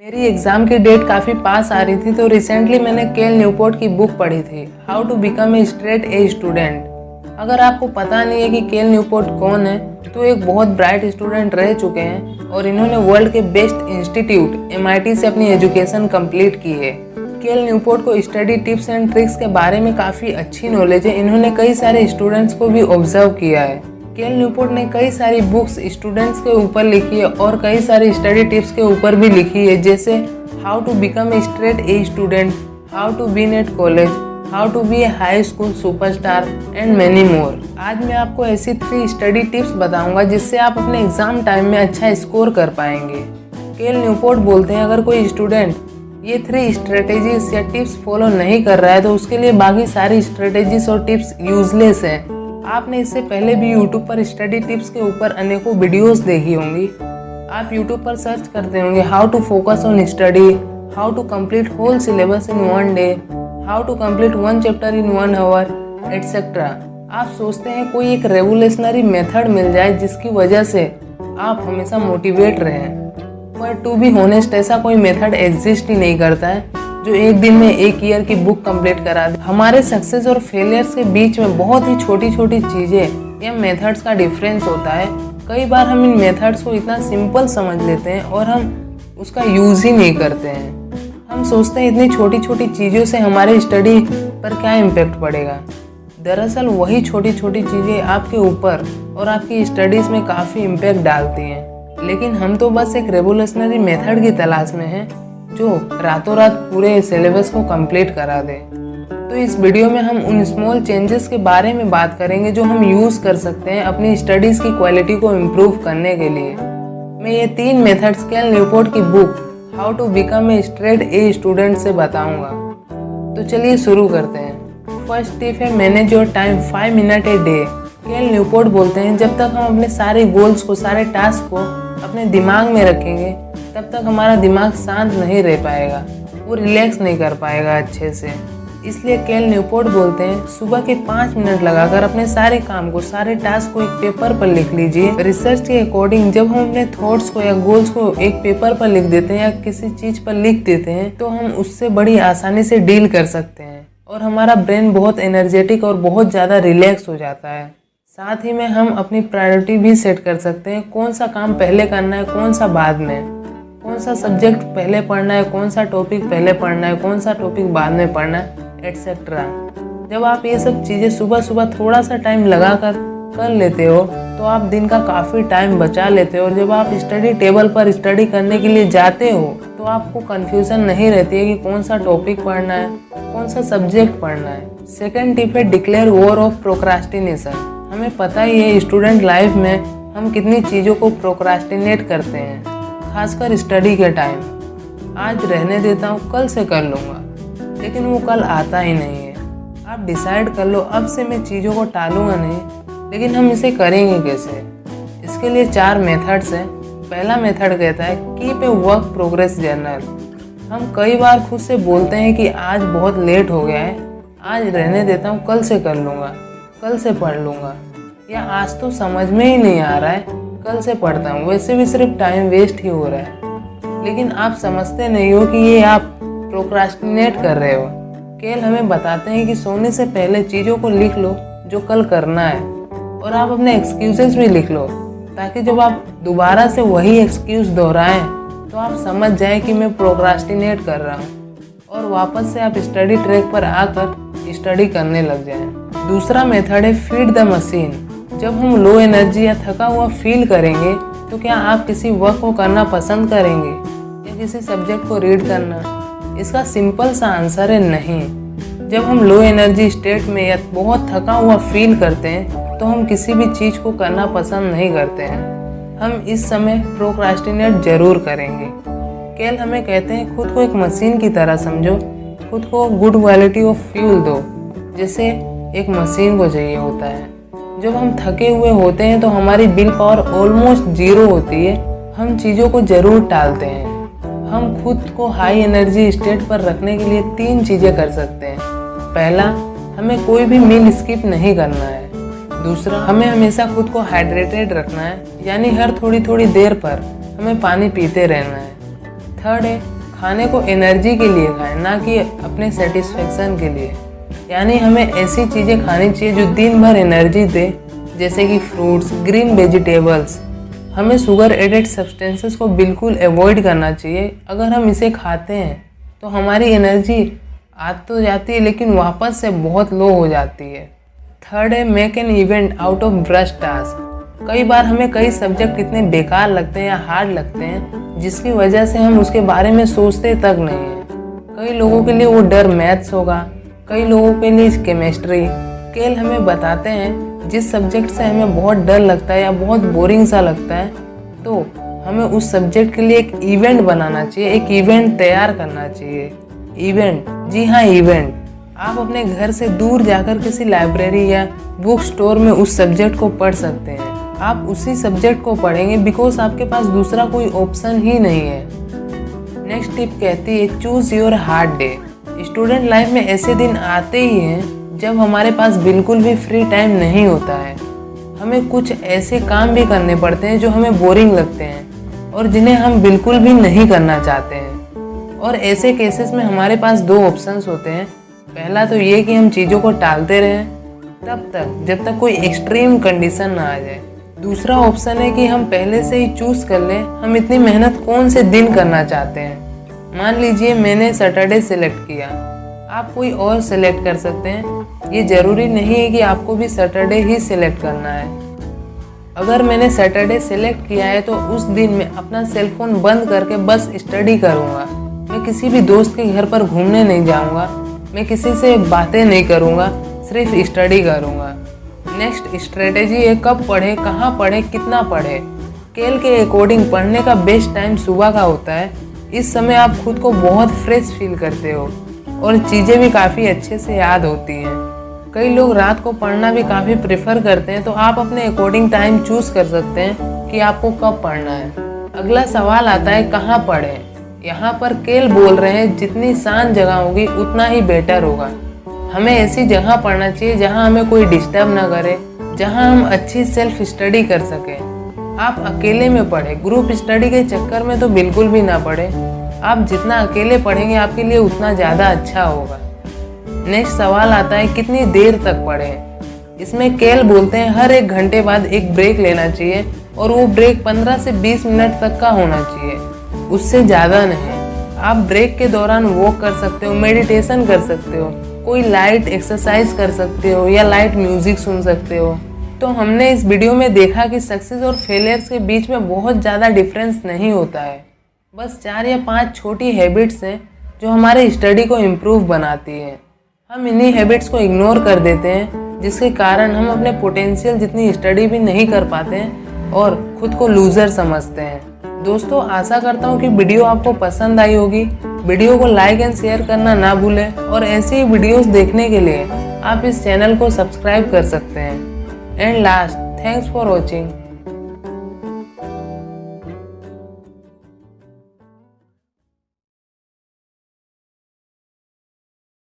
मेरी एग्ज़ाम की डेट काफ़ी पास आ रही थी तो रिसेंटली मैंने केल न्यूपोर्ट की बुक पढ़ी थी, how to become a straight A student. अगर आपको पता नहीं है कि केल न्यूपोर्ट कौन है तो एक बहुत ब्राइट स्टूडेंट रह चुके हैं और इन्होंने वर्ल्ड के बेस्ट इंस्टीट्यूट MIT से अपनी एजुकेशन कंप्लीट की है। केल न्यूपोर्ट को स्टडी टिप्स एंड ट्रिक्स के बारे में काफ़ी अच्छी नॉलेज है। इन्होंने कई सारे स्टूडेंट्स को भी ऑब्जर्व किया है। केल न्यूपोर्ट ने कई सारी बुक्स स्टूडेंट्स के ऊपर लिखी है और कई सारी स्टडी टिप्स के ऊपर भी लिखी है, जैसे how to become a straight A student, how to win at college, how to be a high school superstar and many more. आज मैं आपको ऐसी 3 स्टडी टिप्स बताऊंगा जिससे आप अपने एग्जाम टाइम में अच्छा स्कोर कर पाएंगे। केल न्यूपोर्ट बोलते हैं अगर कोई स्टूडेंट ये 3 स्ट्रेटेजीज या टिप्स फॉलो नहीं कर रहा है तो उसके लिए बाकी सारी स्ट्रेटेजीज और टिप्स यूजलेस हैं। आपने इससे पहले भी YouTube पर स्टडी टिप्स के ऊपर अनेकों वीडियोस देखी होंगी। आप YouTube पर सर्च करते होंगे how to focus on study, how to complete whole syllabus in 1 day, how to complete 1 chapter in 1 hour, etcetera. आप सोचते हैं कोई एक रेवोल्यूशनरी मेथड मिल जाए जिसकी वजह से आप हमेशा मोटिवेट रहें, पर टू बी होनेस्ट ऐसा कोई मेथड एग्जिस्ट ही नहीं करता है जो एक दिन में 1 ईयर की बुक कंप्लीट करा दे। हमारे सक्सेस और फेलियर्स के बीच में बहुत ही छोटी छोटी चीज़ें या मेथड्स का डिफरेंस होता है। कई बार हम इन मेथड्स को इतना सिंपल समझ लेते हैं और हम उसका यूज़ ही नहीं करते हैं। हम सोचते हैं इतनी छोटी छोटी चीज़ों से हमारे स्टडी पर क्या इम्पेक्ट पड़ेगा। दरअसल वही छोटी छोटी चीज़ें आपके ऊपर और आपकी स्टडीज़ में काफ़ी इम्पेक्ट डालती हैं। लेकिन हम तो बस एक रेवोल्यूशनरी मेथड की तलाश में हैं जो रातों रात पूरे सिलेबस को कंप्लीट करा दे। तो इस वीडियो में हम उन स्मॉल चेंजेस के बारे में बात करेंगे जो हम यूज़ कर सकते हैं अपनी स्टडीज़ की क्वालिटी को इम्प्रूव करने के लिए। मैं ये 3 मेथड्स केल न्यूपोर्ट की book how to become a straight A student से बताऊंगा। तो चलिए शुरू करते हैं। फर्स्ट टिप है manage your time 5 minute a day. Cal Newport बोलते हैं जब तक हम अपने सारे गोल्स को, सारे टास्क को अपने दिमाग में रखेंगे तब तक हमारा दिमाग शांत नहीं रह पाएगा, वो रिलैक्स नहीं कर पाएगा अच्छे से। इसलिए केल न्यूपोर्ट बोलते हैं सुबह के 5 मिनट लगाकर अपने सारे काम को, सारे टास्क को एक पेपर पर लिख लीजिए। रिसर्च के अकॉर्डिंग जब हम अपने थॉट्स को या गोल्स को एक पेपर पर लिख देते हैं या किसी चीज़ पर लिख देते हैं तो हम उससे बड़ी आसानी से डील कर सकते हैं और हमारा ब्रेन बहुत एनर्जेटिक और बहुत ज़्यादा रिलैक्स हो जाता है। साथ ही में हम अपनी प्रायोरिटी भी सेट कर सकते हैं, कौन सा काम पहले करना है, कौन सा बाद में, कौन सा सब्जेक्ट पहले पढ़ना है, कौन सा टॉपिक पहले पढ़ना है, कौन सा टॉपिक बाद में पढ़ना है, एटसेट्रा। जब आप ये सब चीज़ें सुबह सुबह थोड़ा सा टाइम लगा कर लेते हो तो आप दिन का काफ़ी टाइम बचा लेते हो और जब आप स्टडी टेबल पर स्टडी करने के लिए जाते हो तो आपको कन्फ्यूज़न नहीं रहती है कि कौन सा टॉपिक पढ़ना है, कौन सा सब्जेक्ट पढ़ना है। सेकेंड टिप है डिक्लेयर वॉर ऑफ प्रोक्रास्टिनेशन। हमें पता ही है स्टूडेंट लाइफ में हम कितनी चीज़ों को प्रोक्रास्टिनेट करते हैं, खासकर स्टडी के टाइम। आज रहने देता हूँ, कल से कर लूँगा, लेकिन वो कल आता ही नहीं है। आप डिसाइड कर लो अब से मैं चीज़ों को टालूँगा नहीं, लेकिन हम इसे करेंगे कैसे। इसके लिए 4 मेथड्स हैं। पहला मेथड कहता है keep a work progress journal. हम कई बार खुद से बोलते हैं कि आज बहुत लेट हो गया है, आज रहने देता हूँ, कल से कर लूँगा, कल से पढ़ लूँगा, या आज तो समझ में ही नहीं आ रहा है, कल से पढ़ता हूँ, वैसे भी सिर्फ टाइम वेस्ट ही हो रहा है। लेकिन आप समझते नहीं हो कि ये आप प्रोक्रास्टिनेट कर रहे हो। केल हमें बताते हैं कि सोने से पहले चीज़ों को लिख लो जो कल करना है और आप अपने एक्सक्यूजेस भी लिख लो ताकि जब आप दोबारा से वही एक्सक्यूज दोहराएं तो आप समझ जाएं कि मैं प्रोक्रास्टिनेट कर रहा हूँ और वापस से आप स्टडी ट्रैक पर आकर स्टडी करने लग जाएं। दूसरा मेथड है फीड द मशीन। जब हम लो एनर्जी या थका हुआ फील करेंगे तो क्या आप किसी वर्क को करना पसंद करेंगे या किसी सब्जेक्ट को रीड करना? इसका सिंपल सा आंसर है नहीं। जब हम लो एनर्जी स्टेट में या बहुत थका हुआ फील करते हैं तो हम किसी भी चीज़ को करना पसंद नहीं करते हैं। हम इस समय प्रोक्रास्टिनेट जरूर करेंगे। केल हमें कहते हैं खुद को एक मशीन की तरह समझो, खुद को गुड क्वालिटी ऑफ फ्यूल दो जैसे एक मशीन को चाहिए होता है। जब हम थके हुए होते हैं तो हमारी विल पावर ऑलमोस्ट 0 होती है। हम चीज़ों को ज़रूर टालते हैं। हम खुद को हाई एनर्जी स्टेट पर रखने के लिए 3 चीज़ें कर सकते हैं। पहला, हमें कोई भी मील स्किप नहीं करना है। दूसरा, हमें हमेशा खुद को हाइड्रेटेड रखना है, यानी हर थोड़ी थोड़ी देर पर हमें पानी पीते रहना है। थर्ड है, खाने को एनर्जी के लिए खाएं, ना कि अपने सेटिस्फेक्शन के लिए। यानी हमें ऐसी चीज़ें खानी चाहिए जो दिन भर एनर्जी दे, जैसे कि फ्रूट्स, ग्रीन वेजिटेबल्स। हमें शुगर एडेड सब्सटेंसेस को बिल्कुल अवॉइड करना चाहिए। अगर हम इसे खाते हैं तो हमारी एनर्जी आ तो जाती है लेकिन वापस से बहुत लो हो जाती है। थर्ड है, make an event out of brush task. कई बार हमें कई सब्जेक्ट इतने बेकार लगते हैं या हार्ड लगते हैं जिसकी वजह से हम उसके बारे में सोचते तक नहीं हैं। कई लोगों के लिए वो डर मैथ्स होगा, कई लोगों के लिए केमिस्ट्री। केल हमें बताते हैं जिस सब्जेक्ट से हमें बहुत डर लगता है या बहुत बोरिंग सा लगता है तो हमें उस सब्जेक्ट के लिए एक इवेंट बनाना चाहिए, एक इवेंट तैयार करना चाहिए। इवेंट, जी हाँ इवेंट। आप अपने घर से दूर जाकर किसी लाइब्रेरी या बुक स्टोर में उस सब्जेक्ट को पढ़ सकते हैं। आप उसी सब्जेक्ट को पढ़ेंगे बिकॉज आपके पास दूसरा कोई ऑप्शन ही नहीं है। नेक्स्ट टिप कहती है, choose your hard day. Student life में ऐसे दिन आते ही हैं जब हमारे पास बिल्कुल भी फ्री टाइम नहीं होता है। हमें कुछ ऐसे काम भी करने पड़ते हैं जो हमें बोरिंग लगते हैं और जिन्हें हम बिल्कुल भी नहीं करना चाहते हैं। और ऐसे केसेस में हमारे पास दो ऑप्शंस होते हैं। पहला तो ये कि हम चीज़ों को टालते रहें तब तक जब तक कोई एक्सट्रीम कंडीशन ना आ जाए। दूसरा ऑप्शन है कि हम पहले से ही चूज कर लें हम इतनी मेहनत कौन से दिन करना चाहते हैं। मान लीजिए मैंने सैटरडे सेलेक्ट किया, आप कोई और सेलेक्ट कर सकते हैं। ये ज़रूरी नहीं है कि आपको भी सैटरडे ही सिलेक्ट करना है। अगर मैंने सैटरडे सेलेक्ट किया है तो उस दिन मैं अपना सेलफोन बंद करके बस स्टडी करूँगा। मैं किसी भी दोस्त के घर पर घूमने नहीं जाऊँगा, मैं किसी से बातें नहीं करूँगा, सिर्फ स्टडी करूँगा। नेक्स्ट स्ट्रेटेजी है, कब पढ़े, कहाँ पढ़े, कितना पढ़े। केल के अकॉर्डिंग पढ़ने का बेस्ट टाइम सुबह का होता है। इस समय आप खुद को बहुत फ्रेश फील करते हो और चीज़ें भी काफ़ी अच्छे से याद होती हैं। कई लोग रात को पढ़ना भी काफ़ी प्रेफर करते हैं, तो आप अपने अकॉर्डिंग टाइम चूज़ कर सकते हैं कि आपको कब पढ़ना है। अगला सवाल आता है, कहाँ पढ़ें। यहाँ पर केल बोल रहे हैं जितनी शांत जगह होगी उतना ही बेटर होगा। हमें ऐसी जगह पढ़ना चाहिए जहाँ हमें कोई डिस्टर्ब ना करे, जहाँ हम अच्छी सेल्फ स्टडी कर सकें। आप अकेले में पढ़ें, ग्रुप स्टडी के चक्कर में तो बिल्कुल भी ना पढ़ें। आप जितना अकेले पढ़ेंगे आपके लिए उतना ज़्यादा अच्छा होगा। नेक्स्ट सवाल आता है, कितनी देर तक पढ़ें। इसमें केल बोलते हैं हर 1 घंटे बाद एक ब्रेक लेना चाहिए और वो ब्रेक 15 से 20 मिनट तक का होना चाहिए, उससे ज़्यादा नहीं। आप ब्रेक के दौरान वॉक कर सकते हो, मेडिटेशन कर सकते हो, कोई लाइट एक्सरसाइज कर सकते हो या लाइट म्यूजिक सुन सकते हो। तो हमने इस वीडियो में देखा कि सक्सेस और फेलियर्स के बीच में बहुत ज़्यादा डिफरेंस नहीं होता है। बस 4 या 5 छोटी हैबिट्स हैं जो हमारे स्टडी को इम्प्रूव बनाती है। हम इन्हीं हैबिट्स को इग्नोर कर देते हैं जिसके कारण हम अपने पोटेंशियल जितनी स्टडी भी नहीं कर पाते हैं और खुद को लूज़र समझते हैं। दोस्तों, आशा करता हूँ कि वीडियो आपको पसंद आई होगी। वीडियो को लाइक एंड शेयर करना ना भूलें और ऐसी ही वीडियोस देखने के लिए आप इस चैनल को सब्सक्राइब कर सकते हैं। And last, thanks for watching.